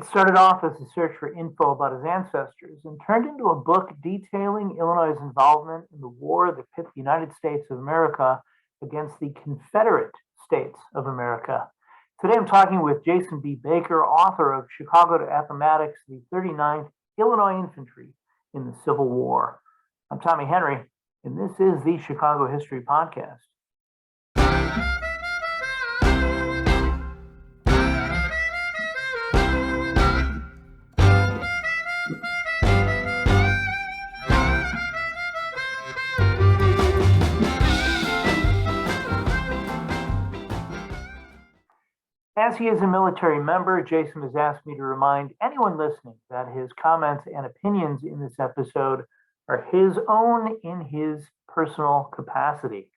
It started off as a search for info about his ancestors and turned into a book detailing Illinois' involvement in the war that pit the United States of America against the Confederate States of America. Today I'm talking with Jason B. Baker, author of Chicago to Appomattox, the 39th Illinois Infantry in the Civil War. I'm Tommy Henry, and this is the Chicago History Podcast. As he is a military member, Jason has asked me to remind anyone listening that his comments and opinions in this episode are his own in his personal capacity.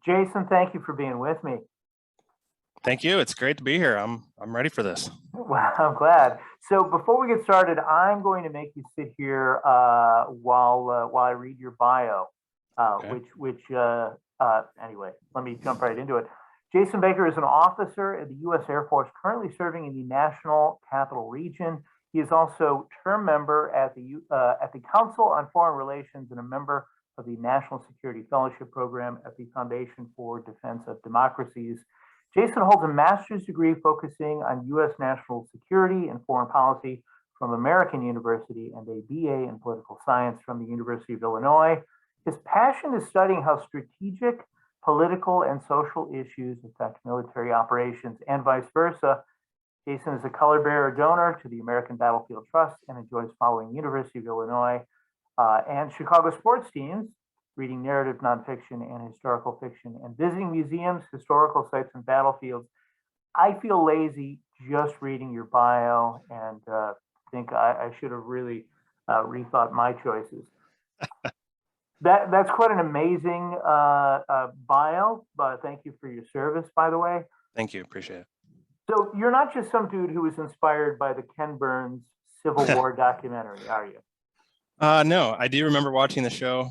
Jason, thank you for being with me. Thank you. It's great to be here. I'm ready for this. Well, I'm glad. So before we get started, I'm going to make you sit here while I read your bio, Okay. Anyway, let me jump right into it. Jason Baker is an officer in the U.S. Air Force, currently serving in the National Capital Region. He is also term member at the Council on Foreign Relations and a member of the National Security Fellowship Program at the Foundation for Defense of Democracies. Jason holds a master's degree focusing on U.S. national security and foreign policy from American University and a BA in political science from the University of Illinois. His passion is studying how strategic, political, and social issues affect military operations and vice versa. Jason is a color bearer donor to the American Battlefield Trust and enjoys following University of Illinois and Chicago sports teams, reading narrative nonfiction and historical fiction, and visiting museums, historical sites, and battlefields. I feel lazy just reading your bio and think I should have really rethought my choices. That's quite an amazing bio, but thank you for your service, by the way. Thank you. Appreciate it. So you're not just some dude who was inspired by the Ken Burns Civil War documentary, are you? No, I do remember watching the show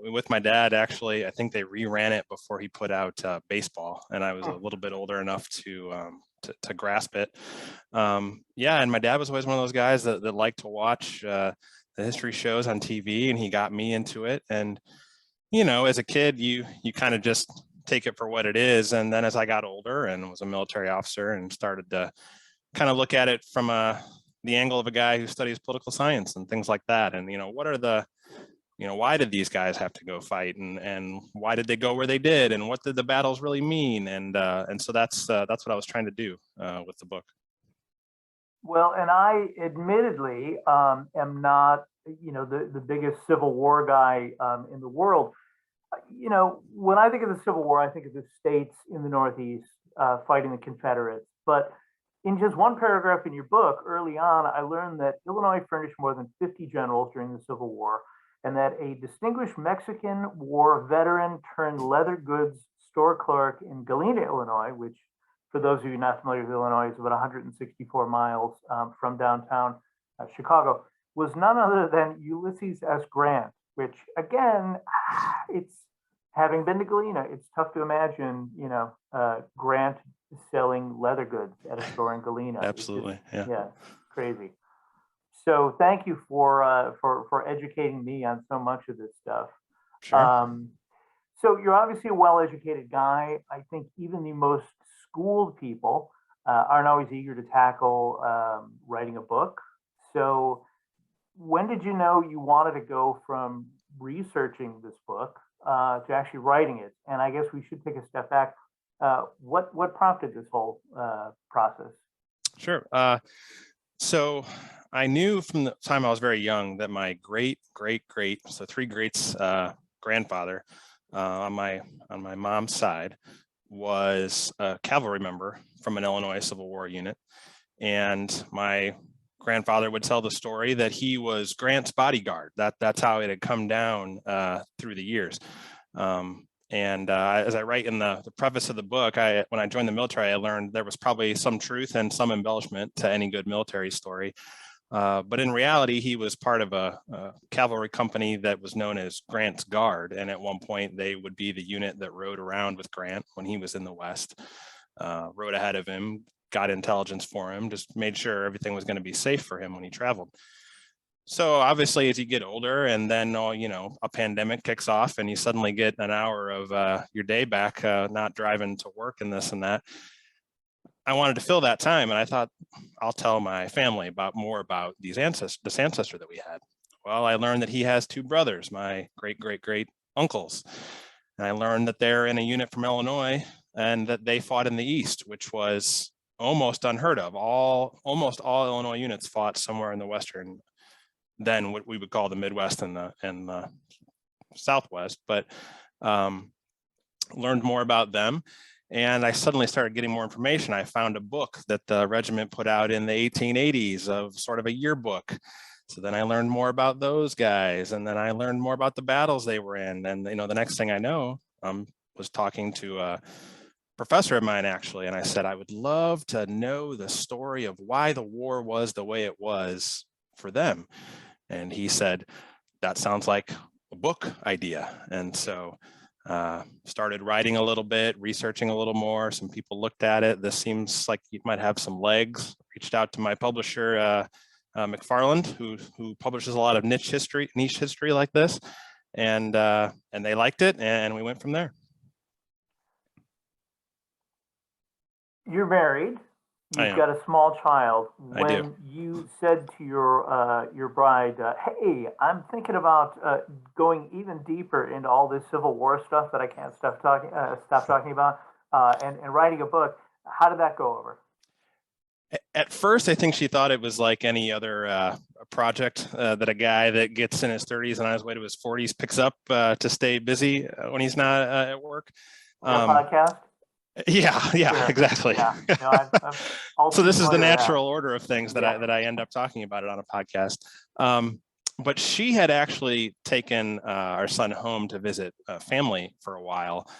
with my dad. Actually, I think they reran it before he put out baseball, and I was a little bit older enough to grasp it. Yeah, and my dad was always one of those guys that liked to watch the history shows on TV, and he got me into it. And as a kid, you kind of just take it for what it is. And then as I got older and was a military officer and started to kind of look at it from the angle of a guy who studies political science and things like that. And, what are why did these guys have to go fight, and why did they go where they did, and what did the battles really mean? And so that's what I was trying to do with the book. Well, and I admittedly am not, the biggest Civil War guy in the world. When I think of the Civil War, I think of the states in the Northeast fighting the Confederates. But in just one paragraph in your book, early on, I learned that Illinois furnished more than 50 generals during the Civil War, and that a distinguished Mexican War veteran turned leather goods store clerk in Galena, Illinois, which, for those of you not familiar with Illinois, is about 164 miles from downtown Chicago, was none other than Ulysses S. Grant, which, again, it's having been to Galena, it's tough to imagine, Grant selling leather goods at a store in Galena. Absolutely, yeah, crazy. So thank you for educating me on so much of this stuff. Sure. So you're obviously a well-educated guy. I think even the most schooled people aren't always eager to tackle writing a book. So when did you know you wanted to go from researching this book to actually writing it? And I guess we should take a step back. What prompted this whole process? Sure. So I knew from the time I was very young that my great, so three greats grandfather on my mom's side was a cavalry member from an Illinois Civil War unit. And my grandfather would tell the story that he was Grant's bodyguard. That's how it had come down through the years. As I write in the preface of the book, when I joined the military, I learned there was probably some truth and some embellishment to any good military story. But in reality, he was part of a cavalry company that was known as Grant's Guard. And at one point, they would be the unit that rode around with Grant when he was in the West, rode ahead of him, got intelligence for him, just made sure everything was going to be safe for him when he traveled. So obviously, as you get older, and then a pandemic kicks off, and you suddenly get an hour of your day back, not driving to work and this and that. I wanted to fill that time, and I thought I'll tell my family more about this ancestor that we had. Well, I learned that he has two brothers, my great uncles, and I learned that they're in a unit from Illinois and that they fought in the East, which was almost unheard of. Almost all Illinois units fought somewhere in the Western, then what we would call the Midwest and the Southwest, but learned more about them. And I suddenly started getting more information. I found a book that the regiment put out in the 1880s of sort of a yearbook. So then I learned more about those guys, and then I learned more about the battles they were in. And the next thing I know, was talking to a professor of mine, actually, and I said, I would love to know the story of why the war was the way it was for them. And he said, that sounds like a book idea. And so started writing a little bit, researching a little more. Some people looked at it. This seems like it might have some legs. Reached out to my publisher, McFarland, who publishes a lot of niche history like this. And they liked it, and we went from there. You're married. You've got a small child. When you said to your bride, "Hey, I'm thinking about going even deeper into all this Civil War stuff that I can't stop talking about, and writing a book," how did that go over? At first, I think she thought it was like any other project that a guy that gets in his 30s and on his way to his 40s picks up to stay busy when he's not at work. Podcast? Yeah, sure. Exactly. Yeah. No, so this is the natural order of things that I end up talking about it on a podcast. But she had actually taken our son home to visit family for a while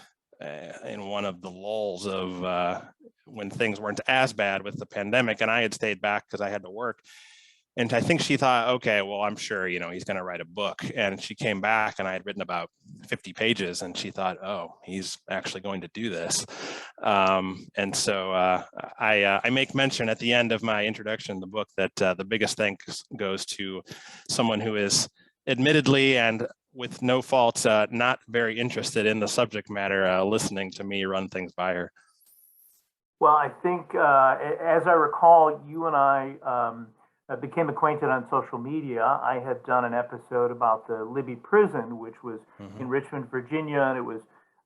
in one of the lulls of when things weren't as bad with the pandemic, and I had stayed back because I had to work. And I think she thought, okay, well, I'm sure, he's going to write a book. And she came back, and I had written about 50 pages, and she thought, oh, he's actually going to do this. And so I make mention at the end of my introduction in the book that the biggest thanks goes to someone who is admittedly and with no fault, not very interested in the subject matter, listening to me run things by her. Well, I think, as I recall, you and I became acquainted on social media. I had done an episode about the Libby prison, which was in Richmond, Virginia, and it was,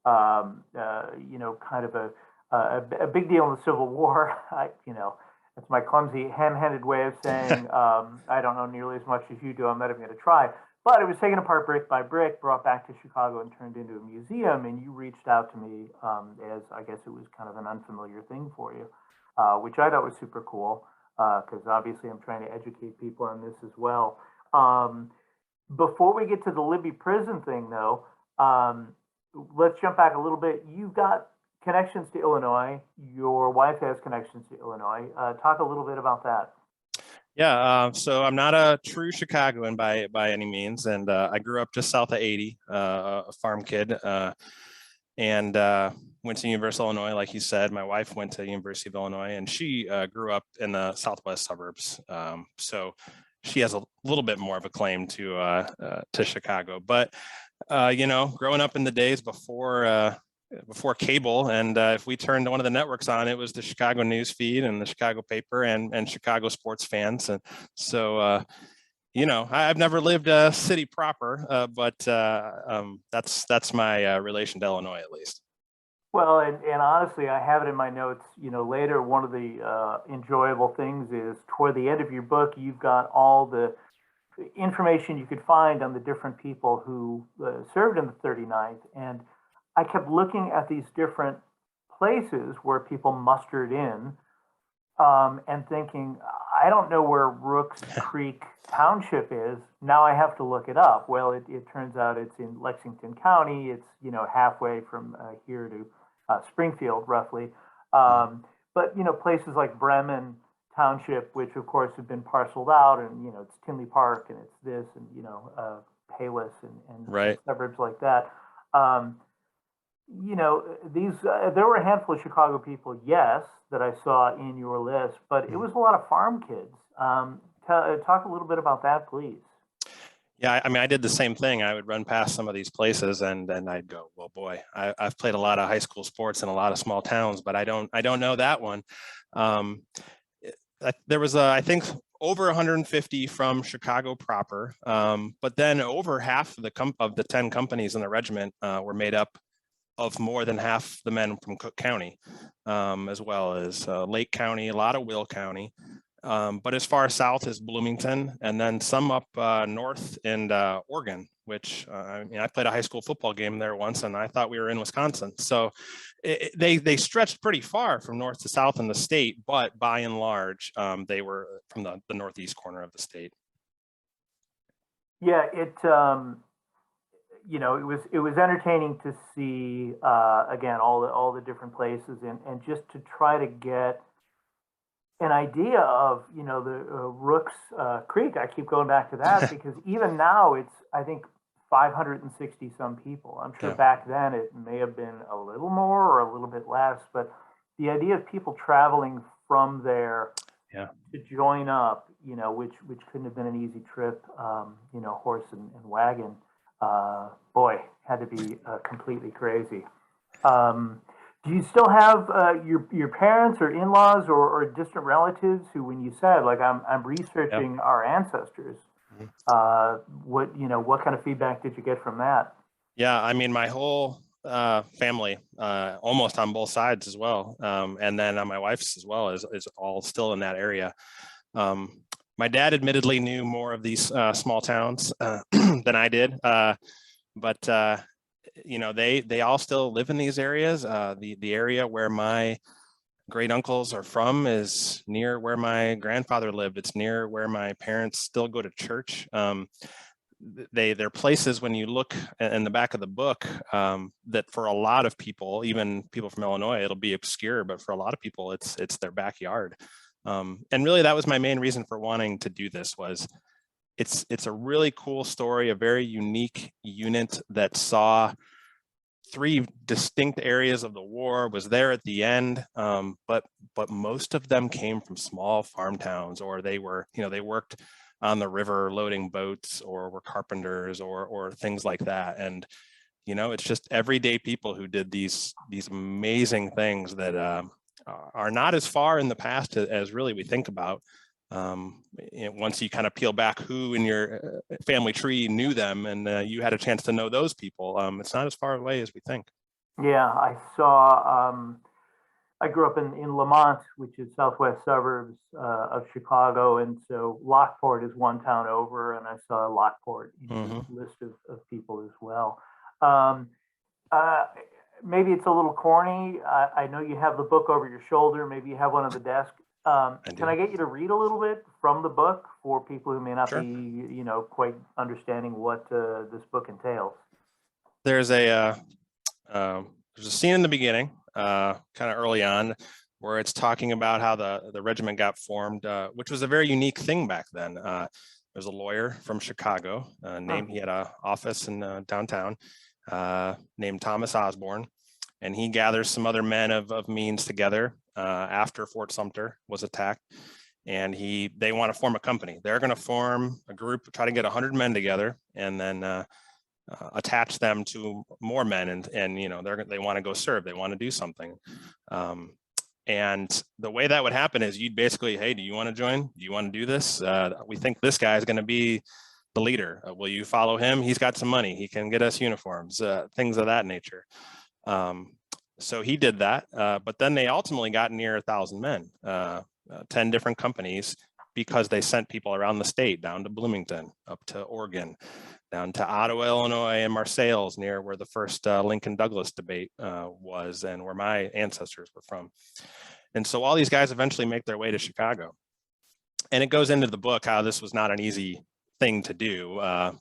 kind of a big deal in the Civil War. That's my clumsy, ham-handed way of saying I don't know nearly as much as you do. I'm not even going to try. But it was taken apart brick by brick, brought back to Chicago, and turned into a museum. And you reached out to me as I guess it was kind of an unfamiliar thing for you, which I thought was super cool. Because obviously I'm trying to educate people on this as well. Before we get to the Libby prison thing, though, let's jump back a little bit. You've got connections to Illinois. Your wife has connections to Illinois. Talk a little bit about that. Yeah, so I'm not a true Chicagoan by any means, and I grew up just south of 80, a farm kid, and went to University of Illinois, like you said. My wife went to University of Illinois, and she grew up in the southwest suburbs. So she has a little bit more of a claim to Chicago. But growing up in the days before cable, and if we turned one of the networks on, it was the Chicago news feed and the Chicago paper and Chicago sports fans. And so I've never lived a city proper, but that's my relation to Illinois, at least. Well, and honestly, I have it in my notes. Later, one of the enjoyable things is toward the end of your book, you've got all the information you could find on the different people who served in the 39th. And I kept looking at these different places where people mustered in and thinking, I don't know where Rooks Creek Township is. Now I have to look it up. Well, it turns out it's in Lexington County. It's, halfway from here to Springfield, roughly. But, places like Bremen Township, which of course have been parceled out, and, it's Tinley Park and it's this and, Palos and right. suburbs like that. you know, these, there were a handful of Chicago people, yes, that I saw in your list, but it was a lot of farm kids. Talk a little bit about that, please. Yeah, I mean, I did the same thing. I would run past some of these places, and then I'd go, "Well, boy, I've played a lot of high school sports in a lot of small towns, but I don't know that one." Um, there was, I think, over 150 from Chicago proper, but then over half of the 10 companies in the regiment were made up of more than half the men from Cook County, as well as Lake County, a lot of Will County. But as far south as Bloomington, and then some up north in Oregon, which I mean, I played a high school football game there once, and I thought we were in Wisconsin. So they stretched pretty far from north to south in the state, but by and large, they were from the northeast corner of the state. Yeah, you know, it was entertaining to see again all the different places and just to try to get an idea of, you know, the Rooks Creek. I keep going back to that because even now it's, I think, 560 some people. I'm sure Yeah. back then it may have been a little more or a little bit less, but the idea of people traveling from there Yeah. to join up, you know, which couldn't have been an easy trip, you know, horse and wagon, boy, had to be completely crazy. Do you still have your parents or in-laws or distant relatives who, when you said, like, I'm researching our ancestors, what, you know, what kind of feedback did you get from that? Yeah, I mean, my whole family, almost on both sides as well, and then on my wife's as well, is all still in that area. My dad admittedly knew more of these small towns than I did, but you know, they all still live in these areas. The area where my great uncles are from is near where my grandfather lived. It's near where my parents still go to church. They're places, when you look in the back of the book, that for a lot of people, even people from Illinois, it'll be obscure, but for a lot of people, it's their backyard. And really, that was my main reason for wanting to do this. Was it's a really cool story, a very unique unit that saw three distinct areas of the war, was there at the end, but most of them came from small farm towns, or they were, you know, they worked on the river loading boats, or were carpenters, or things like that. And you know, it's just everyday people who did these amazing things that are not as far in the past as really we think about. Once you kind of peel back who in your family tree knew them, and you had a chance to know those people, it's not as far away as we think. Yeah, I saw. I grew up in Lamont, which is southwest suburbs of Chicago, and so Lockport is one town over, and I saw Lockport in your list of people as well. Um, uh, Maybe it's a little corny. I know you have the book over your shoulder. Maybe you have one on the desk. Can I get you to read a little bit from the book for people who may not Sure. be, you know, quite understanding what this book entails? There's a scene in the beginning, kind of early on, where it's talking about how the regiment got formed, which was a very unique thing back then. There's a lawyer from Chicago, he had an office in downtown, named Thomas Osborne, and he gathers some other men of means together after Fort Sumter was attacked, and they want to form a company. They're going to form a group, try to get 100 men together, and then attach them to more men, and you know, they want to go serve, they want to do something. And the way that would happen is you'd basically, hey, do you want to join? Do you want to do this? We think this guy is going to be the leader. Will you follow him? He's got some money. He can get us uniforms, things of that nature. So he did that, but then they ultimately got near 1,000 men, 10 different companies, because they sent people around the state, down to Bloomington, up to Oregon, down to Ottawa, Illinois, and Marseilles, near where the first Lincoln-Douglas debate was, and where my ancestors were from. And so all these guys eventually make their way to Chicago. And it goes into the book how this was not an easy thing to do,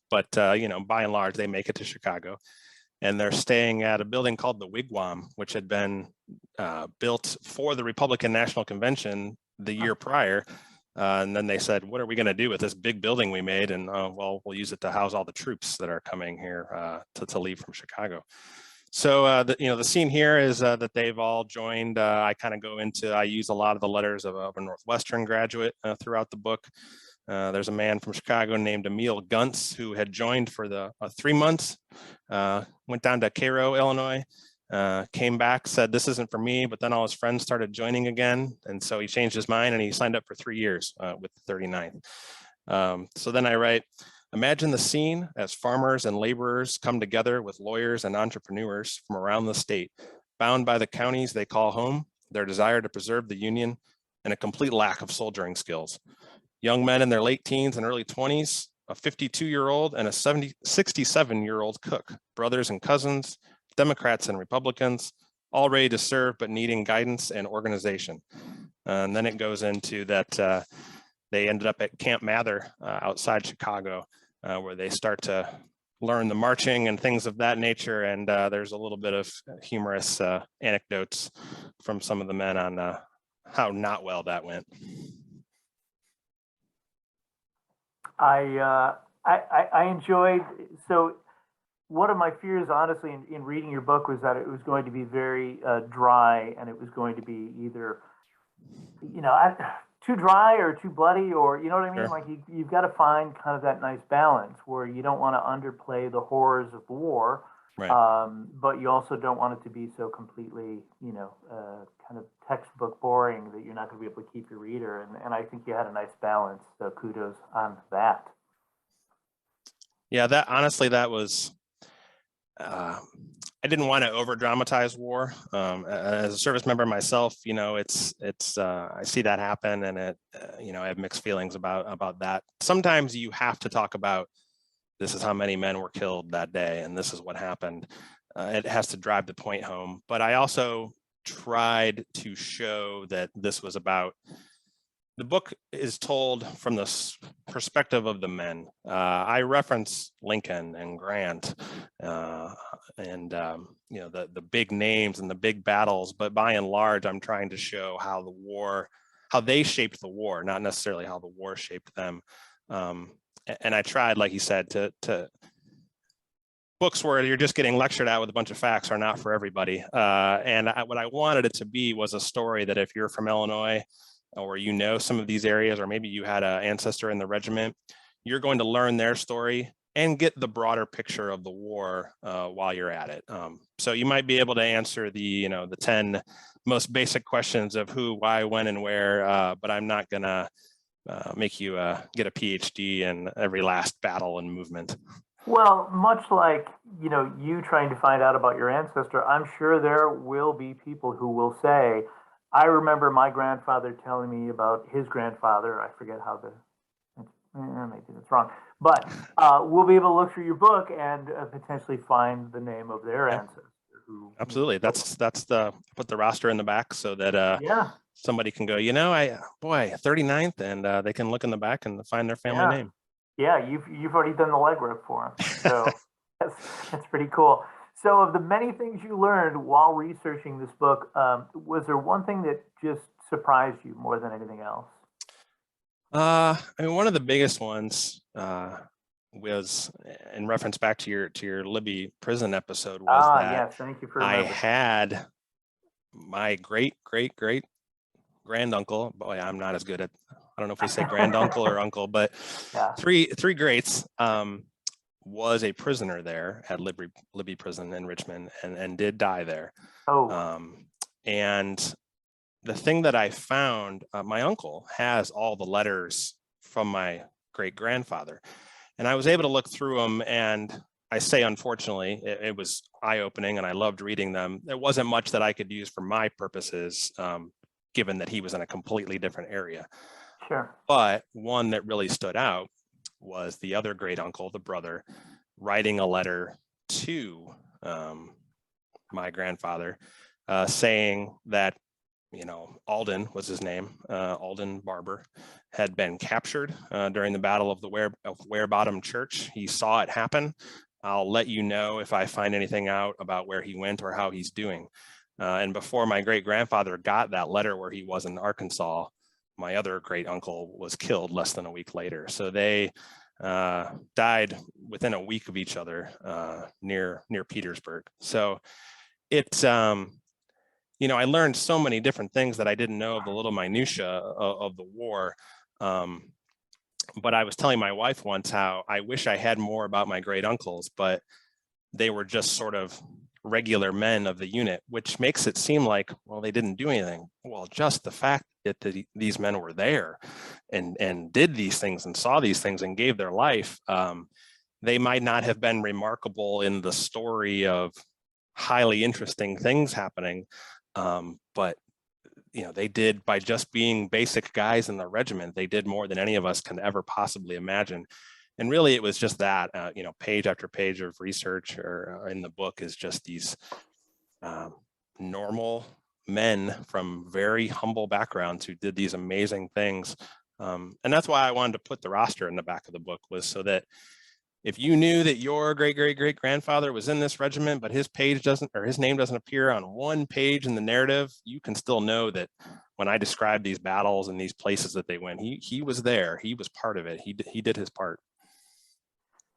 but you know, by and large, they make it to Chicago. And they're staying at a building called the Wigwam, which had been built for the Republican National Convention the year prior. And then they said, what are we going to do with this big building we made? And well, we'll use it to house all the troops that are coming here to leave from Chicago. So the scene here is that they've all joined. I kind of go into, I use a lot of the letters of a Northwestern graduate throughout the book. There's a man from Chicago named Emil Guntz who had joined for the 3 months, went down to Cairo, Illinois, came back, said this isn't for me, but then all his friends started joining again. And so he changed his mind and he signed up for 3 years with the 39th. So then I write, imagine the scene as farmers and laborers come together with lawyers and entrepreneurs from around the state, bound by the counties they call home, their desire to preserve the Union, and a complete lack of soldiering skills. Young men in their late teens and early 20s, a 52-year-old and a 67-year-old cook, brothers and cousins, Democrats and Republicans, all ready to serve but needing guidance and organization. And then it goes into that they ended up at Camp Mather outside Chicago, where they start to learn the marching and things of that nature. And there's a little bit of humorous anecdotes from some of the men on how not well that went. I enjoyed, so one of my fears, honestly, in reading your book was that it was going to be very dry, and it was going to be either, too dry or too bloody, or, you know what I mean? Sure. Like you've got to find kind of that nice balance where you don't want to underplay the horrors of war, Right. but you also don't want it to be so completely, kind of textbook boring that you're not going to be able to keep your reader. And I think you had a nice balance. So kudos on that. Yeah, that was, I didn't want to over dramatize war. As a service member myself, I see that happen, and I have mixed feelings about that. Sometimes you have to talk about, this is how many men were killed that day, and this is what happened. It has to drive the point home. But I also tried to show that this was about, the book is told from the perspective of the men. I reference Lincoln and Grant and the big names and the big battles, but by and large, I'm trying to show how they shaped the war, not necessarily how the war shaped them. And I tried, like you said, to books where you're just getting lectured at with a bunch of facts are not for everybody. What I wanted it to be was a story that if you're from Illinois, or some of these areas, or maybe you had an ancestor in the regiment, you're going to learn their story and get the broader picture of the war while you're at it. So you might be able to answer the 10 most basic questions of who, why, when, and where, but I'm not gonna make you get a PhD in every last battle and movement. Well, much like, you trying to find out about your ancestor, I'm sure there will be people who will say, I remember my grandfather telling me about his grandfather. I forget how maybe that's wrong. But we'll be able to look through your book and potentially find the name of their Yeah, ancestor. absolutely. That's put the roster in the back so that yeah, somebody can go, 39th, and they can look in the back and find their family yeah, name. yeah. You've already done the legwork for them, so that's pretty cool. So, of the many things you learned while researching this book, was there one thing that just surprised you more than anything else? One of the biggest ones was, in reference back to your Libby prison episode, was that yes, thank you for I remembering. had my great granduncle. Boy, I'm not as good at, I don't know if we say granduncle or uncle, but Yeah. three greats. Was a prisoner there at Libby prison in Richmond, and did die there. Oh, And the thing that I found, my uncle has all the letters from my great grandfather, and I was able to look through them. And I say, unfortunately, it was eye-opening, and I loved reading them. There wasn't much that I could use for my purposes, given that he was in a completely different area. sure. But one that really stood out was the other great uncle, the brother, writing a letter to my grandfather, saying that, Alden was his name, Alden Barber, had been captured during the Battle of the Ware Bottom Church. He saw it happen. I'll let you know if I find anything out about where he went or how he's doing. And before my great grandfather got that letter where he was in Arkansas, my other great uncle was killed less than a week later. So they died within a week of each other near Petersburg. So it's, you know, I learned so many different things that I didn't know of the little minutia of the war. But I was telling my wife once how I wish I had more about my great uncles, but they were just sort of regular men of the unit, which makes it seem like, well, they didn't do anything. Well, just the fact that these men were there and did these things and saw these things and gave their life, they might not have been remarkable in the story of highly interesting things happening, but you know, they did, by just being basic guys in the regiment, they did more than any of us can ever possibly imagine. And really, it was just that, you know, page after page of research or in the book is just these normal men from very humble backgrounds who did these amazing things. And that's why I wanted to put the roster in the back of the book, was so that if you knew that your great grandfather was in this regiment, but his page doesn't, or his name doesn't appear on one page in the narrative, you can still know that when I described these battles and these places that they went, he was there. He was part of it. He did his part.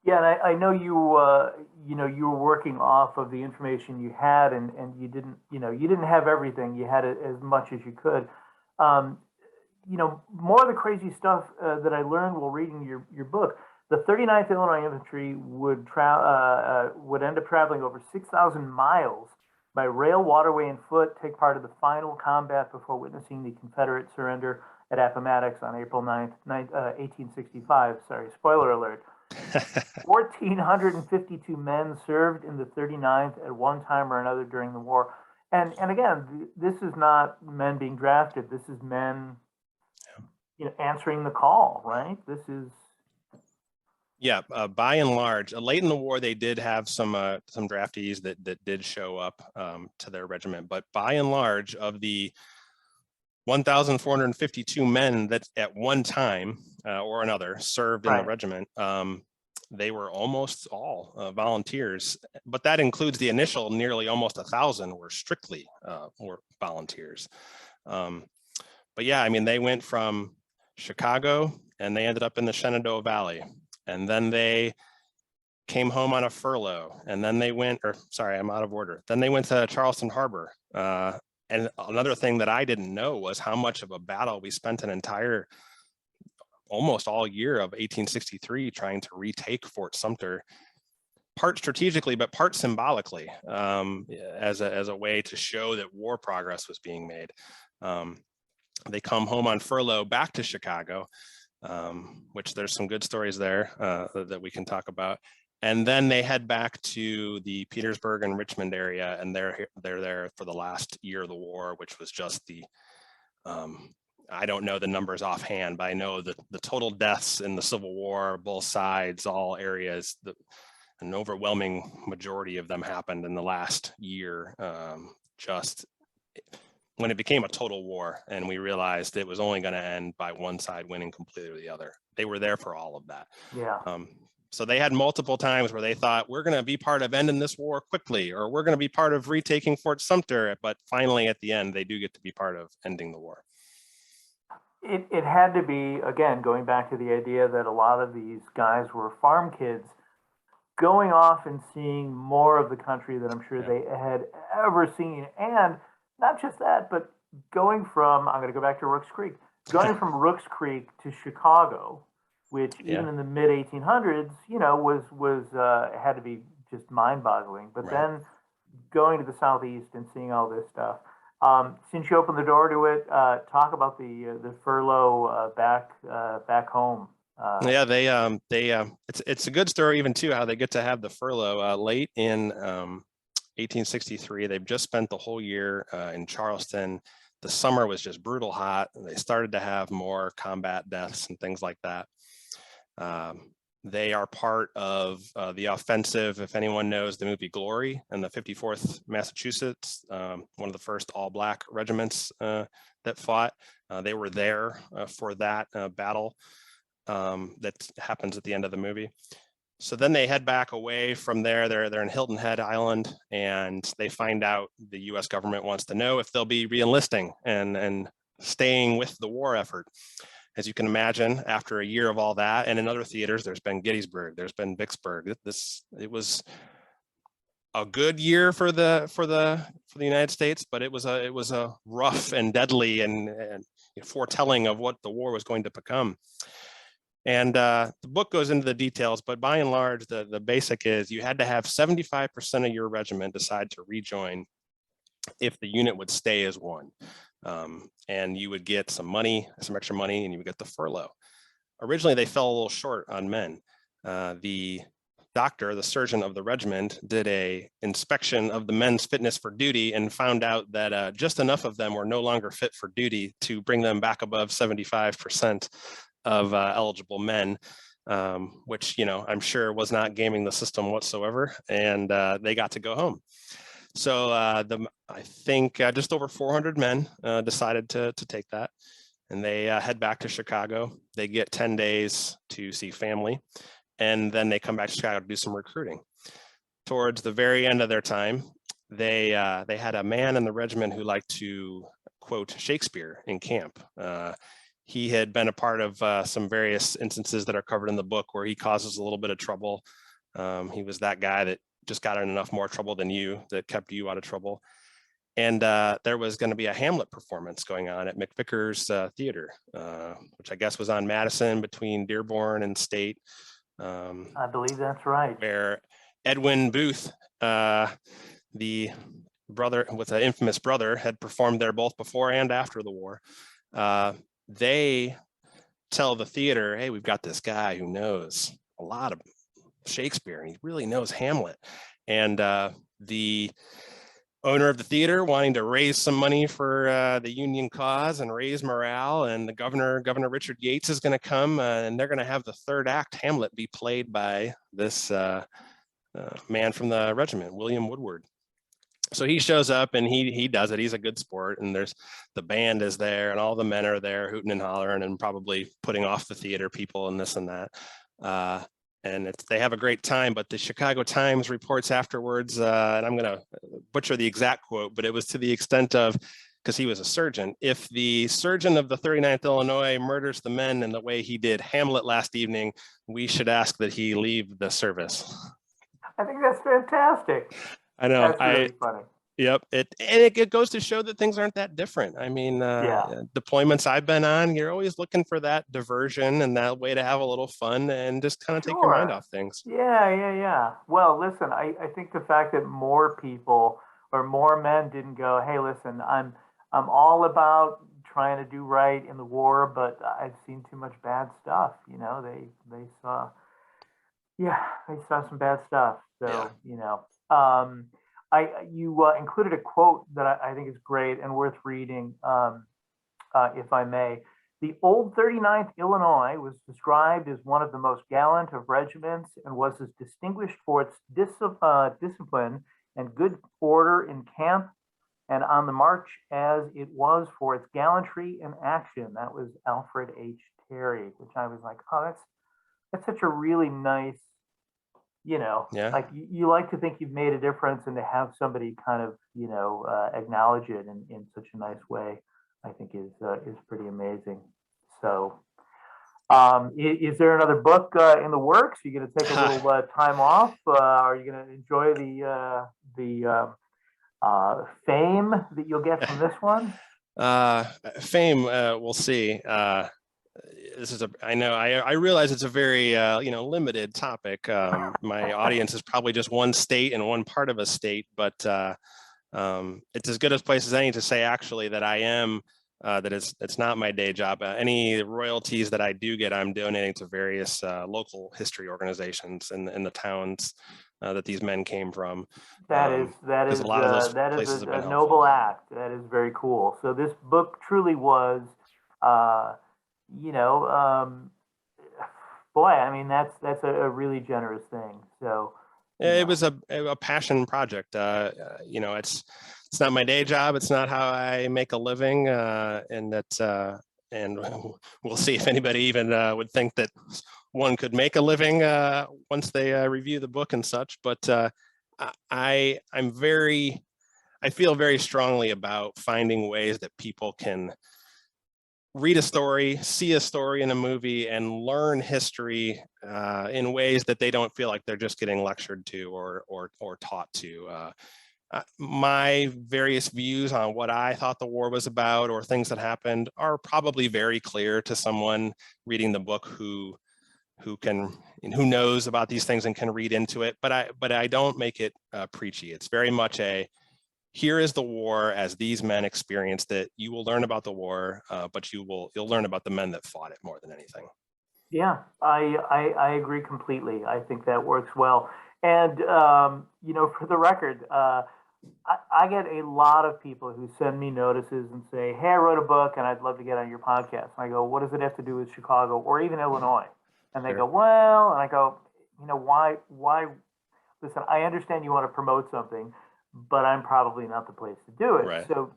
Yeah, and I know you know, you were working off of the information you had, and you didn't, you know, you didn't have everything. You had as much as you could. Um, you know, more of the crazy stuff that I learned while reading your book. The 39th Illinois Infantry would end up traveling over 6,000 miles by rail, waterway, and foot, take part in the final combat before witnessing the Confederate surrender at Appomattox on April 9th, 1865. Sorry, spoiler alert. 1,452 men served in the 39th at one time or another during the war. And again, this is not men being drafted. This is men, you know, answering the call, right? This is. Yeah, by and large, late in the war, they did have some draftees that did show up to their regiment. But by and large, of the 1,452 men that at one time or another served in the regiment, they were almost all volunteers. But that includes the initial nearly almost 1,000 were strictly were volunteers. But yeah, I mean, they went from Chicago and they ended up in the Shenandoah Valley. And then they came home on a furlough, and then they went, or sorry, I'm out of order. Then they went to Charleston Harbor. And another thing that I didn't know was how much of a battle we spent an entire, almost all year of 1863 trying to retake Fort Sumter, part strategically, but part symbolically, as a way to show that war progress was being made. They come home on furlough back to Chicago, which there's some good stories there that we can talk about. And then they head back to the Petersburg and Richmond area, and they're there for the last year of the war, which was just the, I don't know the numbers offhand, but I know that the total deaths in the Civil War, both sides, all areas, an overwhelming majority of them happened in the last year, just when it became a total war and we realized it was only going to end by one side winning completely or the other. They were there for all of that. Yeah. So they had multiple times where they thought, we're going to be part of ending this war quickly, or we're going to be part of retaking Fort Sumter. But finally, at the end, they do get to be part of ending the war. It had to be, again, going back to the idea that a lot of these guys were farm kids going off and seeing more of the country than I'm sure they had ever seen. And not just that, but going from, I'm going to go back to Rooks Creek, going from Rooks Creek to Chicago, which even in the mid 1800s, you know, was had to be just mind boggling. But then going to the Southeast and seeing all this stuff. Since you opened the door to it, talk about the furlough back home. Yeah, it's a good story even too, how they get to have the furlough late in 1863. They've just spent the whole year in Charleston. The summer was just brutal hot. They started to have more combat deaths and things like that. They are part of the offensive, if anyone knows the movie Glory, and the 54th Massachusetts, one of the first all-black regiments that fought. They were there for that battle that happens at the end of the movie. So then they head back away from there. They're in Hilton Head Island, and they find out the U.S. government wants to know if they'll be re-enlisting and staying with the war effort. as you can imagine, after a year of all that, and in other theaters, there's been Gettysburg, there's been Vicksburg. It was a good year for the United States, but it was a rough and deadly and foretelling of what the war was going to become. And the book goes into the details, but by and large, the basic is you had to have 75% of your regiment decide to rejoin if the unit would stay as one. And you would get some extra money, and you would get the furlough. Originally, they fell a little short on men. The doctor, the surgeon of the regiment, did a inspection of the men's fitness for duty and found out that just enough of them were no longer fit for duty to bring them back above 75% of eligible men, which, I'm sure was not gaming the system whatsoever. And they got to go home. So I think just over 400 men decided to take that, and they head back to Chicago. They get 10 days to see family, and then they come back to Chicago to do some recruiting. Towards the very end of their time, they had a man in the regiment who liked to quote Shakespeare in camp. He had been a part of some various instances that are covered in the book where he causes a little bit of trouble. He was that guy that just got in enough more trouble than you, that kept you out of trouble. And there was going to be a Hamlet performance going on at McVicker's Theater, which I guess was on Madison between Dearborn and State. I believe that's right. Where Edwin Booth, the brother with an infamous brother, had performed there both before and after the war. They tell the theater, hey, we've got this guy who knows a lot of Shakespeare, and he really knows Hamlet. And the owner of the theater, wanting to raise some money for the Union cause and raise morale, and the Governor Richard Yates is going to come, and they're going to have the third act Hamlet be played by this man from the regiment, William Woodward. So he shows up and he does it. He's a good sport, and there's the band is there, and all the men are there hooting and hollering and probably putting off the theater people and this and that. And they have a great time, but the Chicago Times reports afterwards, and I'm going to butcher the exact quote, but it was to the extent of, because he was a surgeon, if the surgeon of the 39th Illinois murders the men in the way he did Hamlet last evening, we should ask that he leave the service. I think that's fantastic. I know. That's really funny. Yep. It goes to show that things aren't that different. I mean, deployments I've been on, you're always looking for that diversion and that way to have a little fun and just kind of take your mind off things. Yeah. Well, listen, I think the fact that more people or more men didn't go, hey, listen, I'm all about trying to do right in the war, but I've seen too much bad stuff. They saw some bad stuff. So, you included a quote that I think is great and worth reading, if I may. The old 39th Illinois was described as one of the most gallant of regiments and was as distinguished for its discipline and good order in camp and on the march as it was for its gallantry and action. That was Alfred H. Terry, which I was like, oh, that's such a really nice, like you like to think you've made a difference, and to have somebody kind of, acknowledge it in such a nice way, I think is pretty amazing. So, is there another book in the works? Are you going to take a little time off? Are you going to enjoy the fame that you'll get from this one? Fame, we'll see. I realize it's a very limited topic. My audience is probably just one state and one part of a state, but it's as good a place as any to say actually that I am that it's not my day job. Any royalties that I do get, I'm donating to various local history organizations in the towns that these men came from. That is a noble act. That is very cool. So this book truly was. Boy, I mean, that's a really generous thing. So it was a passion project. It's not my day job. It's not how I make a living. And we'll see if anybody even would think that one could make a living once they review the book and such. But I feel very strongly about finding ways that people can read a story, see a story in a movie, and learn history in ways that they don't feel like they're just getting lectured to or taught to. My various views on what I thought the war was about or things that happened are probably very clear to someone reading the book who knows about these things and can read into it. But I don't make it preachy. It's very much here is the war as these men experienced it. You will learn about the war, but you'll learn about the men that fought it more than anything. Yeah, I agree completely. I think that works well. And for the record, I get a lot of people who send me notices and say, "Hey, I wrote a book and I'd love to get on your podcast." And I go, "What does it have to do with Chicago or even Illinois?" And they Sure. go, "Well," and I go, why? Listen, I understand you want to promote something, but I'm probably not the place to do it. Right. So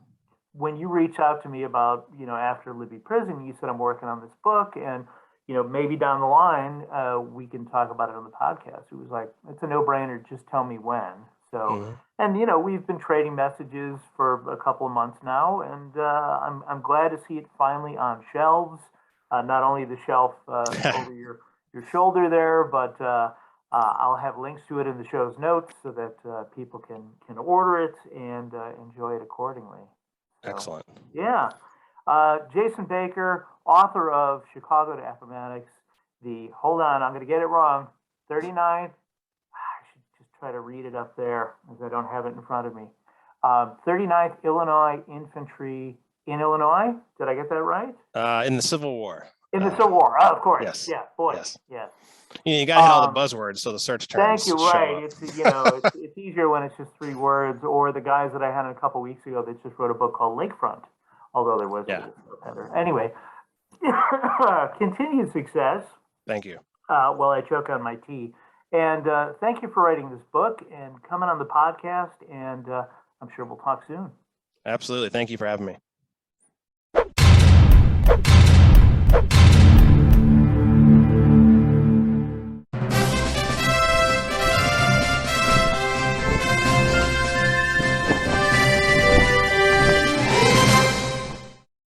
when you reach out to me about, after Libby prison, you said, "I'm working on this book and, maybe down the line, we can talk about it on the podcast." It was like, it's a no-brainer. Just tell me when. So, Mm-hmm. and we've been trading messages for a couple of months now, and I'm glad to see it finally on shelves. Not only the shelf over your shoulder there, but I'll have links to it in the show's notes so that people can order it and enjoy it accordingly. So, Excellent. yeah. Jason Baker, author of Chicago to Appomattox. Hold on, I'm going to get it wrong. 39th. I should just try to read it up there as I don't have it in front of me. 39th Illinois Infantry in Illinois. Did I get that right? In the Civil War. In the Civil War, of course. Yes. Yeah, boy. Yes. Yes. You got to hit all the buzzwords so the search terms Thank you. show Right. up. It's easier when it's just 3 words. Or the guys that I had a couple weeks ago that just wrote a book called Lakefront, although there was a header. Anyway, continued success. Thank you. While I choke on my tea. And thank you for writing this book and coming on the podcast. And I'm sure we'll talk soon. Absolutely. Thank you for having me.